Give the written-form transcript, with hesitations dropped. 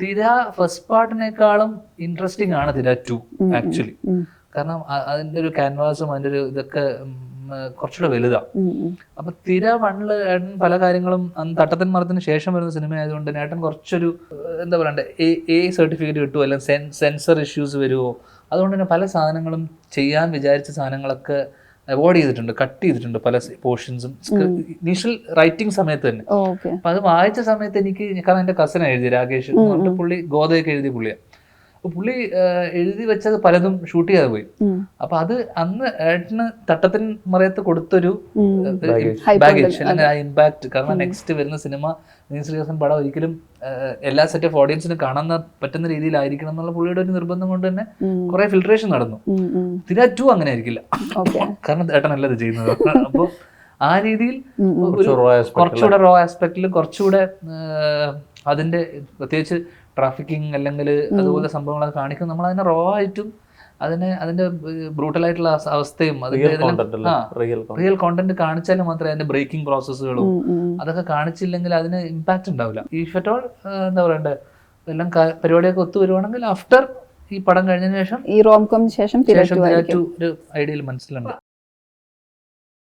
തിര first പാർട്ടിനേക്കാളും interesting ആണ് തിര 2 ആക്ച്വലി. കാരണം അതിന്റെ ഒരു ക്യാൻവാസും അതിന്റെ ഒരു ഇതൊക്കെ കുറച്ചുകൂടെ വലുതാണ്. അപ്പൊ തിര 1-ല് ഏട്ടൻ പല കാര്യങ്ങളും തട്ടത്തൻ മറത്തിന് ശേഷം വരുന്ന സിനിമ ആയതുകൊണ്ട് ഏട്ടൻ കുറച്ചൊരു എന്താ പറയണ്ടേ എ സർട്ടിഫിക്കറ്റ് കിട്ടുമോ, അല്ലെങ്കിൽ സെൻസർ ഇഷ്യൂസ് വരുമോ, അതുകൊണ്ട് തന്നെ പല സാധനങ്ങളും ചെയ്യാൻ വിചാരിച്ച സാധനങ്ങളൊക്കെ അവോയ്ഡ് ചെയ്തിട്ടുണ്ട്, കട്ട് ചെയ്തിട്ടുണ്ട് പല പോർഷൻസും ഇനീഷ്യൽ റൈറ്റിംഗ് സമയത്ത് തന്നെ. അപ്പൊ അത് വായിച്ച സമയത്ത് എനിക്ക്, കാരണം എന്റെ കസിനാണ് എഴുതി രാകേഷ് എന്ന് പറഞ്ഞിട്ട്, പുള്ളി ഗോതയൊക്കെ എഴുതിയ പുള്ളിയാണ്. അപ്പൊ പുള്ളി എഴുതി വെച്ചത് പലതും ഷൂട്ട് ചെയ്യാതെ പോയി. അപ്പൊ അത് അന്ന് ഏട്ടന് തട്ടത്തിൻ മറയത്ത് കൊടുത്തൊരു ബാഗേജ് അല്ലെങ്കിൽ ആ ഇമ്പാക്ട്. കാരണം നെക്സ്റ്റ് വരുന്ന സിനിമ ശ്രീഹാസൻ പടം ഒരിക്കലും എല്ലാ സെറ്റ് ഓഫ് ഓഡിയൻസിനും കാണാൻ പറ്റുന്ന രീതിയിലായിരിക്കണം എന്നുള്ള പുള്ളിയുടെ ഒരു നിർബന്ധം കൊണ്ട് തന്നെ കുറെ ഫിൽട്രേഷൻ നടന്നു. തിര 2 അങ്ങനെ ആയിരിക്കില്ല, കാരണം ഏട്ടനല്ല ഇത് ചെയ്യുന്നത്. അപ്പൊ ആ രീതിയിൽ കുറച്ചുകൂടെ റോ ആസ്പെക്റ്റിലും കുറച്ചുകൂടെ അതിന്റെ പ്രത്യേകിച്ച് ട്രാഫിക്കിംഗ് അല്ലെങ്കിൽ അതുപോലെ സംഭവങ്ങളൊക്കെ കാണിക്കും. നമ്മൾ അതിനെ റോ ആയിട്ടും അതിന്റെ ബ്രൂട്ടലായിട്ടുള്ള അവസ്ഥയും റിയൽ കോണ്ടന്റ് കാണിച്ചാലും മാത്രമേ അതിന്റെ ബ്രേക്കിംഗ് പ്രോസസ്സുകളും അതൊക്കെ കാണിച്ചില്ലെങ്കിൽ അതിന് ഇമ്പാക്ട് ഉണ്ടാവില്ല. ഇഫ് അറ്റ് ഓൾ എന്താ പറയണ്ടേ, എല്ലാം പരിപാടിയൊക്കെ ഒത്തു വരുവാണെങ്കിൽ ആഫ്റ്റർ ഈ പടം കഴിഞ്ഞതിന് ശേഷം, ഈ റോംകോമിന് ശേഷം ഒരു ഐഡിയയിൽ മനസ്സിലുണ്ട്.